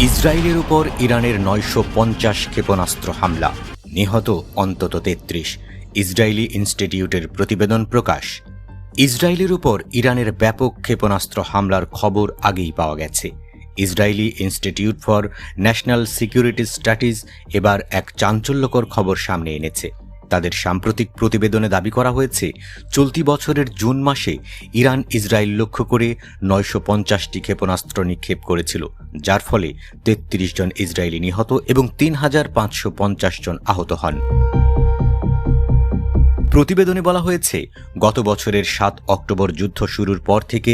ইসরায়েলের উপর ইরানের ৯৫০ ক্ষেপণাস্ত্র হামলা, নিহত অন্তত ৩৩। ইসরায়েলি ইনস্টিটিউটের প্রতিবেদন প্রকাশ। ইসরায়েলের উপর ইরানের ব্যাপক ক্ষেপণাস্ত্র হামলার খবর আগেই পাওয়া গেছে। Israeli institute for national security studies এবার এক চাঞ্চল্যকর খবর সামনে এনেছে। তাদের সাম্প্রতিক প্রতিবেদনে দাবি করা হয়েছে, চলতি বছরের জুন মাসে ইরান ইসরায়েল লক্ষ্য করে ৯৫০টি ক্ষেপণাস্ত্র নিক্ষেপ করেছিল, যার ফলে ৩৩ জন ইসরায়েলি নিহত এবং ৩৫৫০ জন আহত হন। প্রতিবেদনে বলা হয়েছে, গত বছরের ৭ অক্টোবর যুদ্ধ শুরুর পর থেকে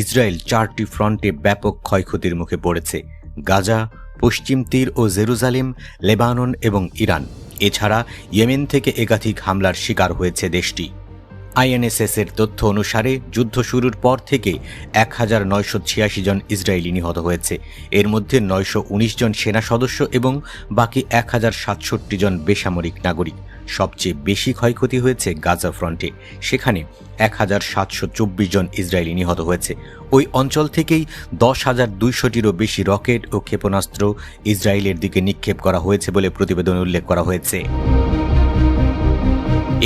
ইসরায়েল ৪টি ফ্রন্টে ব্যাপক ক্ষয়ক্ষতির মুখে পড়েছে: গাজা, পশ্চিম তীর ও জেরুজালেম, লেবানন এবং ইরান। এছাড়া ইয়েমেন থেকে একাধিক হামলার শিকার হয়েছে দেশটি। আইএনএসএস-এর তথ্য অনুসারে যুদ্ধ শুরুর পর থেকে ১৯৮৬ জন ইসরায়েলি নিহত হয়েছে। এর মধ্যে ৯১৯ জন সেনা সদস্য এবং বাকি ১০৬৭ জন বেসামরিক নাগরিক। সবচেয়ে বেশি ক্ষয়ক্ষতি হয়েছে গাজা ফ্রন্টে, সেখানে ১৭২৪ জন ইসরায়েলি নিহত হয়েছে। ওই অঞ্চল থেকেই ১০,২০০টিরও বেশি রকেট ও ক্ষেপণাস্ত্র ইসরায়েলের দিকে নিক্ষেপ করা হয়েছে বলে প্রতিবেদনে উল্লেখ করা হয়েছে।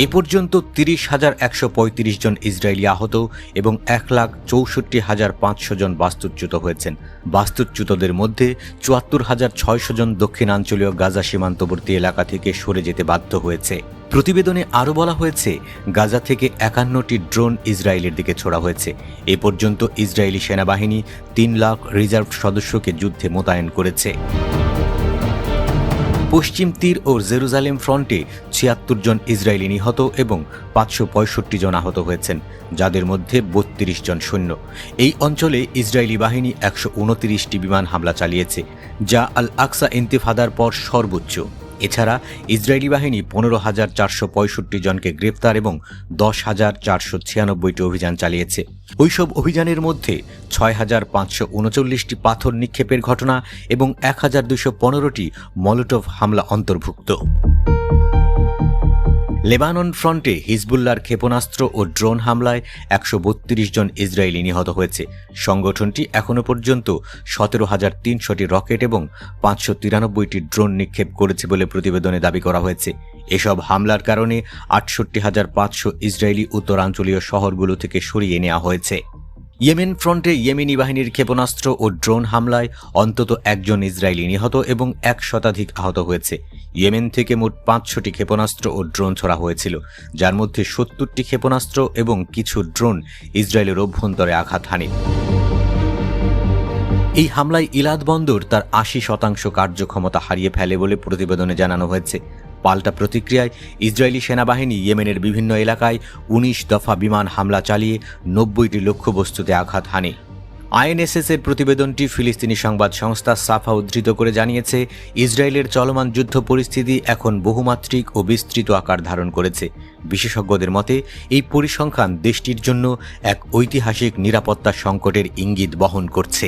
এ পর্যন্ত ৩০,১৩৫ জন ইসরায়েলি আহত এবং ১,৬৪,৫০০ জন বাস্তুচ্যুত হয়েছেন। বাস্তুচ্যুতদের মধ্যে ৭৪,৬০০ জন দক্ষিণাঞ্চলীয় গাজা সীমান্তবর্তী এলাকা থেকে সরে যেতে বাধ্য হয়েছে। প্রতিবেদনে আরও বলা হয়েছে, গাজা থেকে ৫১টি ড্রোন ইসরায়েলের দিকে ছোড়া হয়েছে। এ পর্যন্ত ইসরায়েলি সেনাবাহিনী ৩ লাখ রিজার্ভ সদস্যকে যুদ্ধে মোতায়েন করেছে। পশ্চিম তীর ও জেরুজালেম ফ্রন্টে ৭৬ জন ইসরায়েলি নিহত এবং ৫৬৫ জন আহত হয়েছেন, যাদের মধ্যে ৩২ জন সৈন্য। এই অঞ্চলে ইসরায়েলি বাহিনী ১২৯টি বিমান হামলা চালিয়েছে, যা আল আকসা ইন্তিফাদার পর সর্বোচ্চ। এছাড়া ইসরায়েলি বাহিনী ১৫,৪৬৫ জনকে গ্রেফতার এবং ১০,৪৯৬টি অভিযান চালিয়েছে। ওইসব অভিযানের মধ্যে ৬,৫৩৯টি পাথর নিক্ষেপের ঘটনা এবং ১,২১৫টি মলোটভ হামলা অন্তর্ভুক্ত। লেবানন ফ্রন্টে হিজবুল্লাহর ক্ষেপণাস্ত্র ও ড্রোন হামলায় ১৩২ জন ইসরায়েলি নিহত হয়েছে। সংগঠনটি এখনও পর্যন্ত ১৭,৩০০টি রকেট এবং ৫৯৩টি ড্রোন নিক্ষেপ করেছে বলে প্রতিবেদনে দাবি করা হয়েছে। এসব হামলার কারণে ৬৮,৫০০ ইসরায়েলি উত্তরাঞ্চলীয় শহরগুলো থেকে সরিয়ে নেওয়া হয়েছে। ইয়েমেন ফ্রন্টে ইয়েমেনি বাহিনীর ক্ষেপণাস্ত্র ও ড্রোন হামলায় অন্তত ১ জন ইসরায়েলি নিহত এবং ১ শতাধিক আহত হয়েছে। ইয়েমেন থেকে মোট ৫০০টি ক্ষেপণাস্ত্র ও ড্রোন ছোড়া হয়েছিল, যার মধ্যে ৭০টি ক্ষেপণাস্ত্র এবং কিছু ড্রোন ইসরায়েলের অভ্যন্তরে আঘাত হানে। এই হামলায় ইলাদ বন্দর তার ৮০% কার্যক্ষমতা হারিয়ে ফেলে বলে প্রতিবেদনে জানানো হয়েছে। পাল্টা প্রতিক্রিয়ায় ইসরায়েলি সেনাবাহিনী ইয়েমেনের বিভিন্ন এলাকায় ১৯ দফা বিমান হামলা চালিয়ে ৯০টি লক্ষ্যবস্তুতে আঘাত হানে। আইএনএসএস-এর প্রতিবেদনটি ফিলিস্তিনি সংবাদ সংস্থা সাফা উদ্ধৃত করে জানিয়েছে, ইসরায়েলের চলমান যুদ্ধ পরিস্থিতি এখন বহুমাত্রিক ও বিস্তৃত আকার ধারণ করেছে। বিশেষজ্ঞদের মতে, এই পরিসংখ্যান দেশটির জন্য এক ঐতিহাসিক নিরাপত্তা সংকটের ইঙ্গিত বহন করছে।